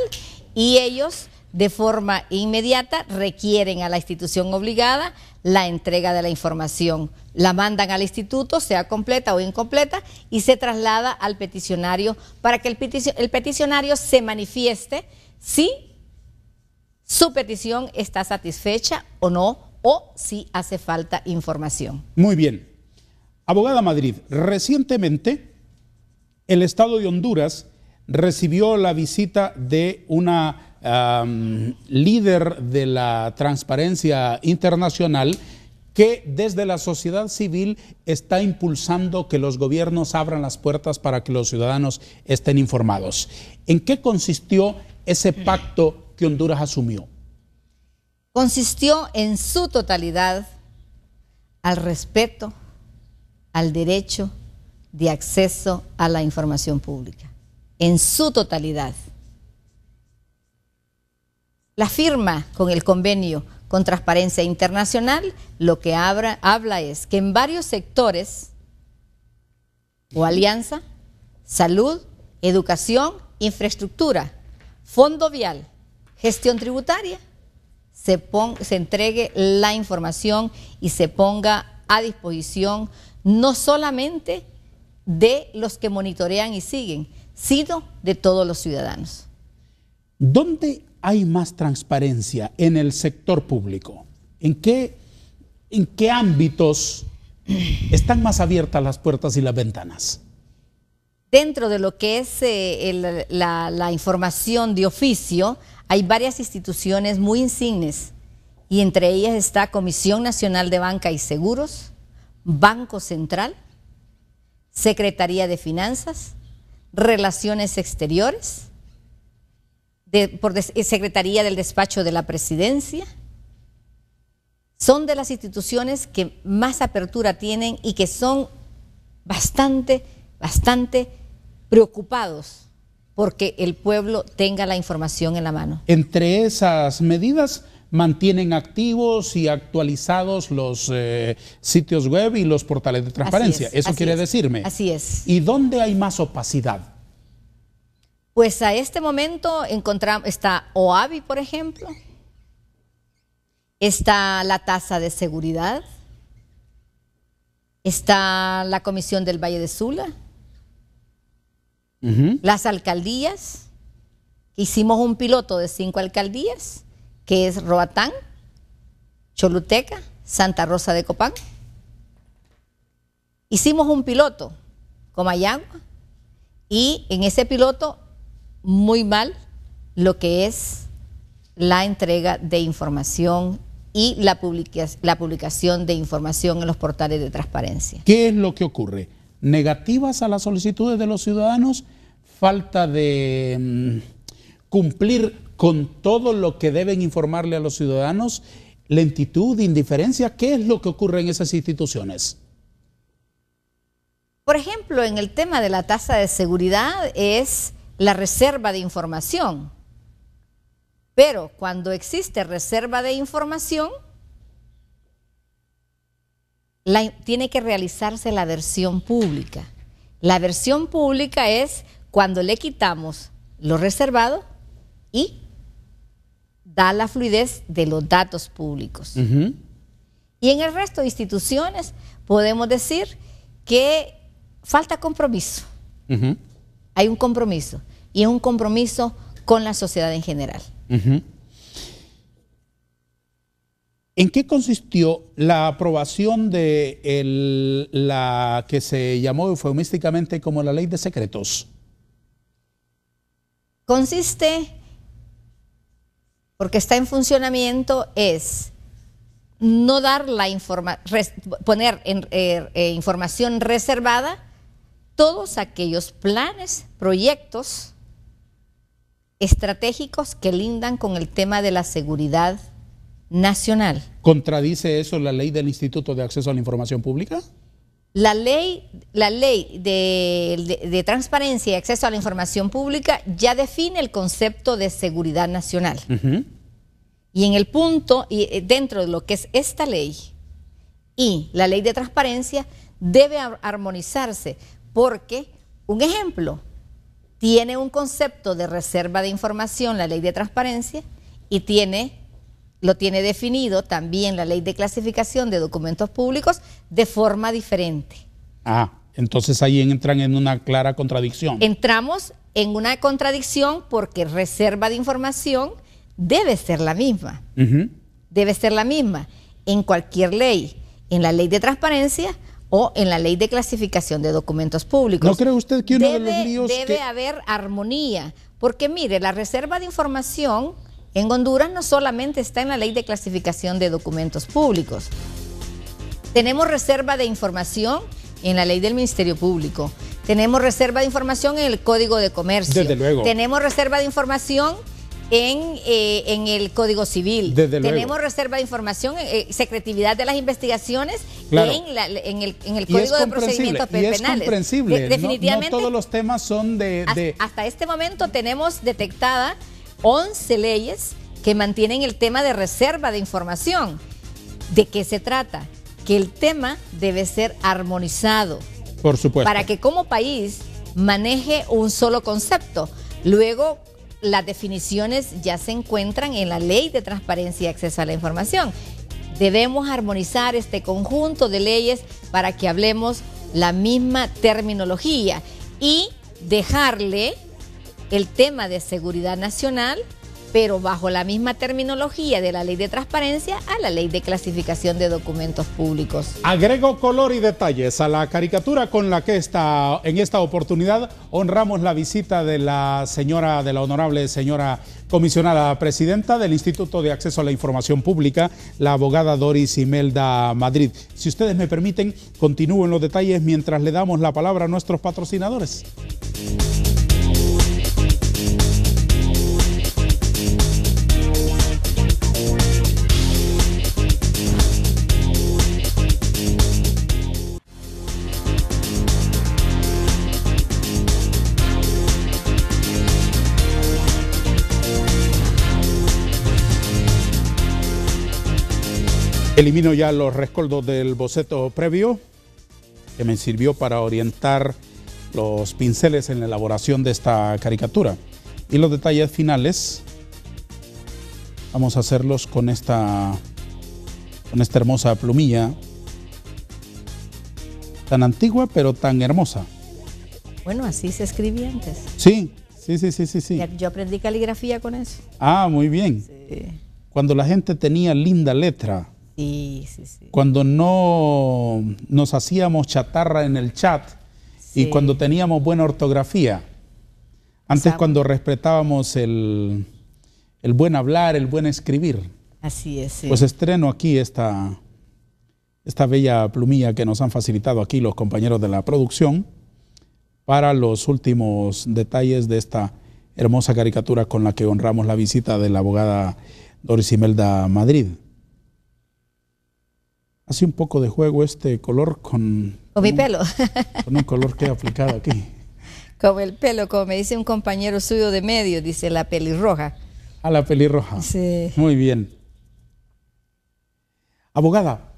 y ellos de forma inmediata requieren a la institución obligada la entrega de la información. La mandan al instituto, sea completa o incompleta, y se traslada al peticionario para que el peticionario se manifieste si su petición está satisfecha o no, o si hace falta información. Muy bien. Abogada Madrid, recientemente el Estado de Honduras recibió la visita de una líder de la Transparencia Internacional que desde la sociedad civil está impulsando que los gobiernos abran las puertas para que los ciudadanos estén informados. ¿En qué consistió ese pacto que Honduras asumió? Consistió en su totalidad al respeto al derecho de acceso a la información pública, en su totalidad. La firma con el convenio con Transparencia Internacional lo que habla es que en varios sectores o alianza, salud, educación, infraestructura, fondo vial, gestión tributaria, se entregue la información y se ponga a disposición no solamente de los que monitorean y siguen, sino de todos los ciudadanos. ¿Dónde hay más transparencia en el sector público? ¿En qué ámbitos están más abiertas las puertas y las ventanas? Dentro de lo que es la información de oficio, hay varias instituciones muy insignes y entre ellas está Comisión Nacional de Banca y Seguros, Banco Central, Secretaría de Finanzas, Relaciones Exteriores, Secretaría del Despacho de la Presidencia. Son de las instituciones que más apertura tienen y que son bastante preocupados porque el pueblo tenga la información en la mano. Entre esas medidas mantienen activos y actualizados los sitios web y los portales de transparencia. ¿Eso quiere decirme? Así es. ¿Y dónde hay más opacidad? Pues a este momento está OAVI, por ejemplo, está la tasa de seguridad, está la Comisión del Valle de Sula, las alcaldías. Hicimos un piloto de 5 alcaldías, que es Roatán, Choluteca, Santa Rosa de Copán. Hicimos un piloto, Comayagua, y en ese piloto muy mal lo que es la entrega de información y la publicación de información en los portales de transparencia. ¿Qué es lo que ocurre? ¿Negativas a las solicitudes de los ciudadanos? ¿Falta de cumplir con todo lo que deben informarle a los ciudadanos? ¿Lentitud, indiferencia? ¿Qué es lo que ocurre en esas instituciones? Por ejemplo, en el tema de la tasa de seguridad es la reserva de información. Pero cuando existe reserva de información, tiene que realizarse la versión pública. La versión pública es cuando le quitamos lo reservado y da la fluidez de los datos públicos. Y en el resto de instituciones podemos decir que falta compromiso. Hay un compromiso, y es un compromiso con la sociedad en general. ¿En qué consistió la aprobación de la que se llamó eufemísticamente como la Ley de Secretos? Consiste, porque está en funcionamiento, es no dar poner información reservada todos aquellos planes, proyectos estratégicos que lindan con el tema de la seguridad nacional. ¿Contradice eso la ley del Instituto de Acceso a la Información Pública? La ley de transparencia y acceso a la información pública ya define el concepto de seguridad nacional. Y en el punto, y dentro de lo que es esta ley y la ley de transparencia, debe armonizarse, porque, un ejemplo, tiene un concepto de reserva de información la ley de transparencia y lo tiene definido también la ley de clasificación de documentos públicos de forma diferente. Entonces ahí entran en una clara contradicción. Entramos en una contradicción porque reserva de información debe ser la misma. Debe ser la misma en cualquier ley, en la ley de transparencia o en la ley de clasificación de documentos públicos. ¿No cree usted que uno de los líos debe haber armonía? Porque mire, la reserva de información en Honduras no solamente está en la ley de clasificación de documentos públicos. Tenemos reserva de información en la ley del Ministerio Público. Tenemos reserva de información en el Código de Comercio. Desde luego. Tenemos reserva de información en el Código Civil. Tenemos reserva de información, secretividad de las investigaciones, claro, en el Código de Procedimientos Penales. Y es comprensible. Definitivamente. No todos los temas son Hasta este momento tenemos detectada 11 leyes que mantienen el tema de reserva de información. ¿De qué se trata? Que el tema debe ser armonizado. Por supuesto. Para que como país maneje un solo concepto. Luego, las definiciones ya se encuentran en la Ley de Transparencia y Acceso a la Información. Debemos armonizar este conjunto de leyes para que hablemos la misma terminología y dejarle el tema de seguridad nacional, pero bajo la misma terminología de la Ley de Transparencia a la Ley de Clasificación de Documentos Públicos. Agrego color y detalles a la caricatura con la que en esta oportunidad honramos la visita de la honorable señora comisionada presidenta del Instituto de Acceso a la Información Pública, la abogada Doris Imelda Madrid. Si ustedes me permiten, continúo en los detalles mientras le damos la palabra a nuestros patrocinadores. Elimino ya los rescoldos del boceto previo que me sirvió para orientar los pinceles en la elaboración de esta caricatura. Y los detalles finales vamos a hacerlos con esta hermosa plumilla tan antigua pero tan hermosa. Bueno, así se escribía antes. Sí. Yo aprendí caligrafía con eso. Muy bien. Sí. Cuando la gente tenía linda letra. Sí. Cuando no nos hacíamos chatarra en el chat, sí, y cuando teníamos buena ortografía. Antes, cuando respetábamos el buen hablar, el buen escribir. Así es. Sí. Pues estreno aquí esta bella plumilla que nos han facilitado aquí los compañeros de la producción para los últimos detalles de esta hermosa caricatura con la que honramos la visita de la abogada Doris Imelda Madrid. Hace un poco de juego este color con mi pelo. Con un color que he aplicado aquí. Como el pelo, como me dice un compañero suyo de medios, dice la pelirroja. La pelirroja. Sí. Muy bien. Abogada,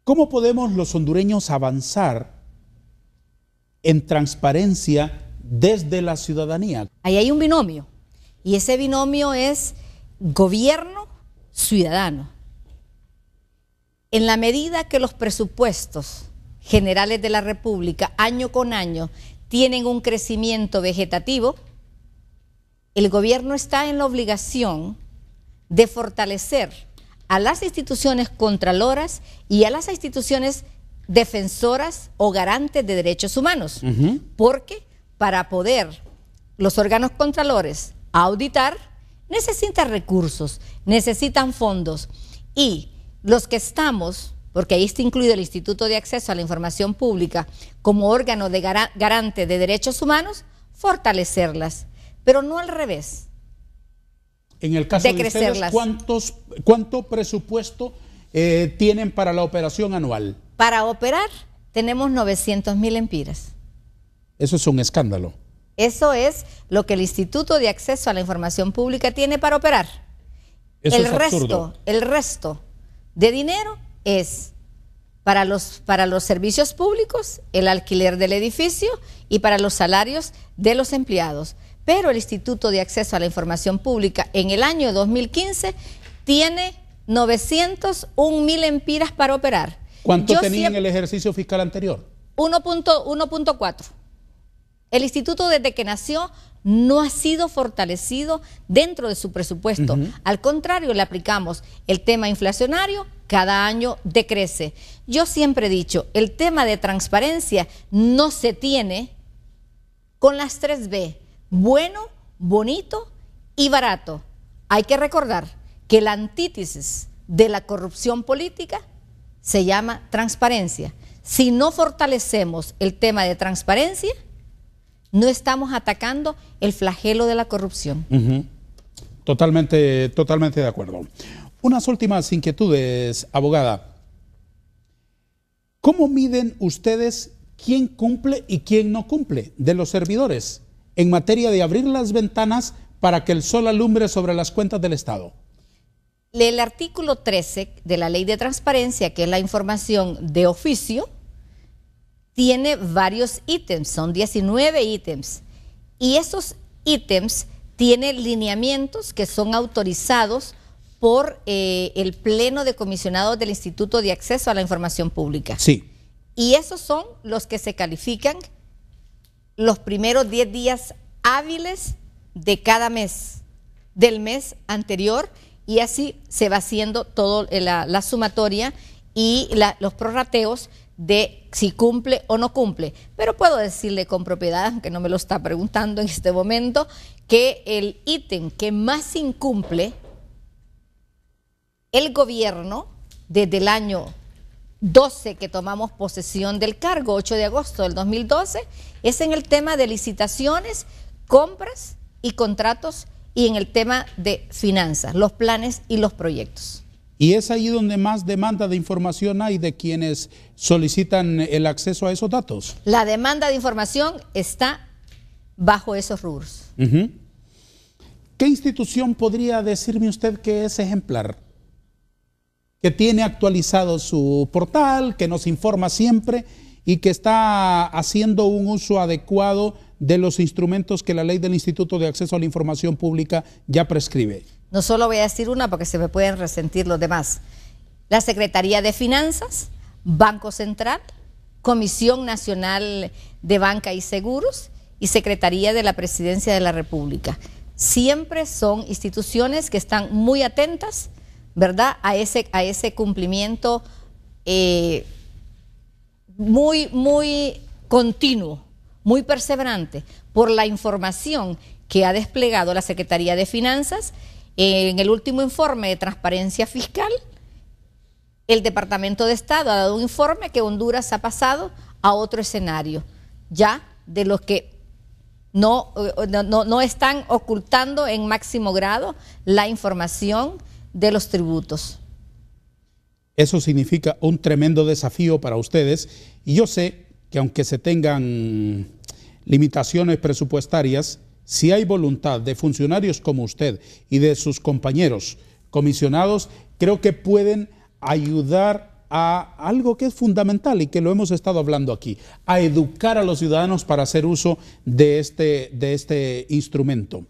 ¿cómo podemos los hondureños avanzar en transparencia desde la ciudadanía? Ahí hay un binomio, y ese binomio es gobierno-ciudadano. En la medida que los presupuestos generales de la República, año con año, tienen un crecimiento vegetativo, el gobierno está en la obligación de fortalecer a las instituciones contraloras y a las instituciones defensoras o garantes de derechos humanos. Porque para poder los órganos contralores auditar, necesitan recursos, necesitan fondos, y los que estamos, porque ahí está incluido el Instituto de Acceso a la Información Pública como órgano de garante de derechos humanos, fortalecerlas, pero no al revés. En el caso de ustedes, ¿cuánto presupuesto tienen para la operación anual? Para operar tenemos 900.000 empiras. Eso es un escándalo. Eso es lo que el Instituto de Acceso a la Información Pública tiene para operar. Eso es absurdo. El resto de dinero es para los servicios públicos, el alquiler del edificio y para los salarios de los empleados. Pero el Instituto de Acceso a la Información Pública en el año 2015 tiene 901.000 empiras para operar. ¿Cuánto tenía en el ejercicio fiscal anterior? 1.4. El instituto desde que nació no ha sido fortalecido dentro de su presupuesto. Al contrario, le aplicamos el tema inflacionario, cada año decrece. Yo siempre he dicho, el tema de transparencia no se tiene con las 3B, bueno, bonito y barato. Hay que recordar que la antítesis de la corrupción política se llama transparencia. Si no fortalecemos el tema de transparencia, no estamos atacando el flagelo de la corrupción. Totalmente de acuerdo. Unas últimas inquietudes, abogada. ¿Cómo miden ustedes quién cumple y quién no cumple de los servidores en materia de abrir las ventanas para que el sol alumbre sobre las cuentas del Estado? El artículo 13 de la Ley de Transparencia, que es la información de oficio, tiene varios ítems, son 19 ítems, y esos ítems tienen lineamientos que son autorizados por el Pleno de Comisionados del Instituto de Acceso a la Información Pública. Sí. Y esos son los que se califican los primeros 10 días hábiles de cada mes, del mes anterior, y así se va haciendo toda la sumatoria y los prorrateos de si cumple o no cumple. Pero puedo decirle con propiedad, aunque no me lo está preguntando en este momento, que el ítem que más incumple el gobierno desde el año 12 que tomamos posesión del cargo, 8 de agosto del 2012, es en el tema de licitaciones, compras y contratos, y en el tema de finanzas, los planes y los proyectos. Y es ahí donde más demanda de información hay de quienes solicitan el acceso a esos datos. La demanda de información está bajo esos rubros. ¿Qué institución podría decirme usted que es ejemplar? Que tiene actualizado su portal, que nos informa siempre y que está haciendo un uso adecuado de los instrumentos que la ley del Instituto de Acceso a la Información Pública ya prescribe. No solo voy a decir una porque se me pueden resentir los demás. La Secretaría de Finanzas, Banco Central, Comisión Nacional de Banca y Seguros y Secretaría de la Presidencia de la República. Siempre son instituciones que están muy atentas, ¿verdad?, a ese cumplimiento muy continuo, muy perseverante, por la información que ha desplegado la Secretaría de Finanzas. En el último informe de transparencia fiscal, el Departamento de Estado ha dado un informe que Honduras ha pasado a otro escenario, ya de los que no están ocultando en máximo grado la información de los tributos. Eso significa un tremendo desafío para ustedes, y yo sé que aunque se tengan limitaciones presupuestarias, si hay voluntad de funcionarios como usted y de sus compañeros comisionados, creo que pueden ayudar a algo que es fundamental y que lo hemos estado hablando aquí, a educar a los ciudadanos para hacer uso de este instrumento.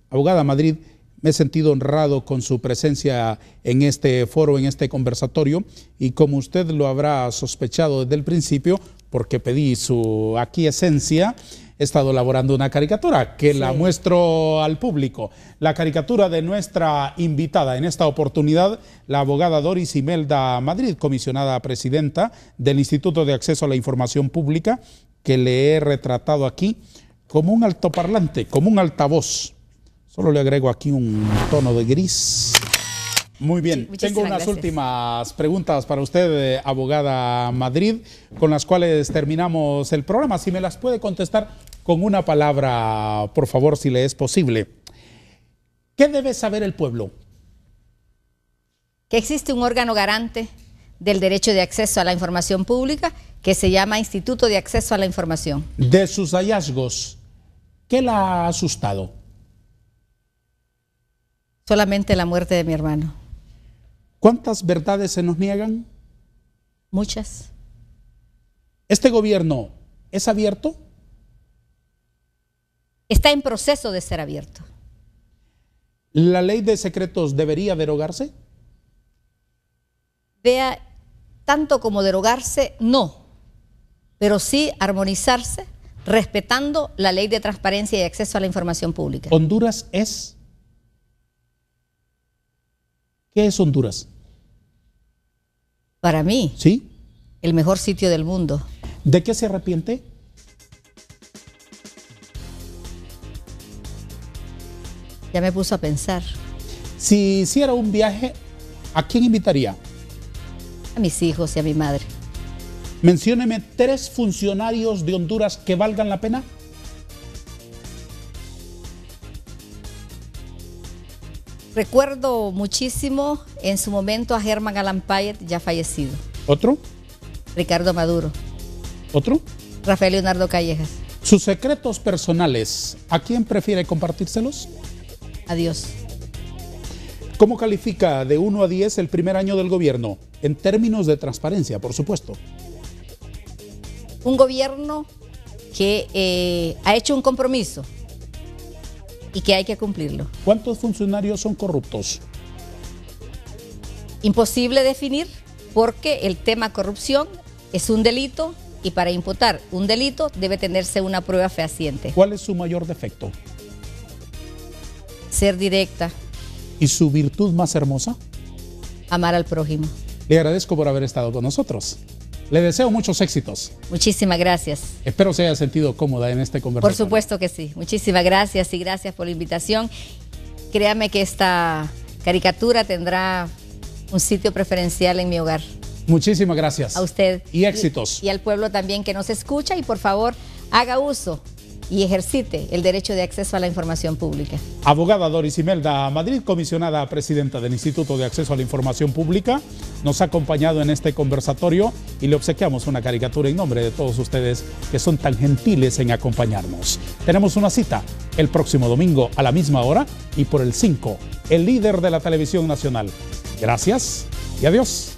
Abogada Madrid, me he sentido honrado con su presencia en este foro, en este conversatorio, y como usted lo habrá sospechado desde el principio, porque pedí su esencia, he estado elaborando una caricatura que la muestro al público. La caricatura de nuestra invitada en esta oportunidad, la abogada Doris Imelda Madrid, comisionada presidenta del Instituto de Acceso a la Información Pública, que le he retratado aquí como un altoparlante, como un altavoz. Solo le agrego aquí un tono de gris. Muy bien, tengo unas últimas preguntas para usted, abogada Madrid, con las cuales terminamos el programa. Si me las puede contestar con una palabra, por favor, si le es posible. ¿Qué debe saber el pueblo? Que existe un órgano garante del derecho de acceso a la información pública que se llama Instituto de Acceso a la Información. De sus hallazgos, ¿qué la ha asustado? Solamente la muerte de mi hermano. ¿Cuántas verdades se nos niegan? Muchas. ¿Este gobierno es abierto? Está en proceso de ser abierto. ¿La ley de secretos debería derogarse? Vea, tanto como derogarse, no, pero sí armonizarse, respetando la ley de transparencia y acceso a la información pública. ¿Honduras es? ¿Qué es Honduras? Para mí, ¿Sí? el mejor sitio del mundo. ¿De qué se arrepiente? Ya me puso a pensar. Si hiciera un viaje, ¿a quién invitaría? A mis hijos y a mi madre. Mencióneme 3 funcionarios de Honduras que valgan la pena. Recuerdo muchísimo en su momento a Germán Alan Payet, ya fallecido. ¿Otro? Ricardo Maduro. ¿Otro? Rafael Leonardo Callejas. Sus secretos personales, ¿a quién prefiere compartírselos? Adiós. ¿Cómo califica de 1 a 10 el primer año del gobierno? En términos de transparencia, por supuesto. Un gobierno que ha hecho un compromiso y que hay que cumplirlo. ¿Cuántos funcionarios son corruptos? Imposible definir porque el tema corrupción es un delito y para imputar un delito debe tenerse una prueba fehaciente. ¿Cuál es su mayor defecto? Ser directa. ¿Y su virtud más hermosa? Amar al prójimo. Le agradezco por haber estado con nosotros. Le deseo muchos éxitos. Muchísimas gracias. Espero se haya sentido cómoda en este conversatorio. Por supuesto que sí. Muchísimas gracias y gracias por la invitación. Créame que esta caricatura tendrá un sitio preferencial en mi hogar. Muchísimas gracias. A usted. Y éxitos. Y al pueblo también que nos escucha y por favor haga uso y ejercite el derecho de acceso a la información pública. Abogada Doris Imelda Madrid, comisionada presidenta del Instituto de Acceso a la Información Pública, nos ha acompañado en este conversatorio y le obsequiamos una caricatura en nombre de todos ustedes que son tan gentiles en acompañarnos. Tenemos una cita el próximo domingo a la misma hora y por el 5, el líder de la televisión nacional. Gracias y adiós.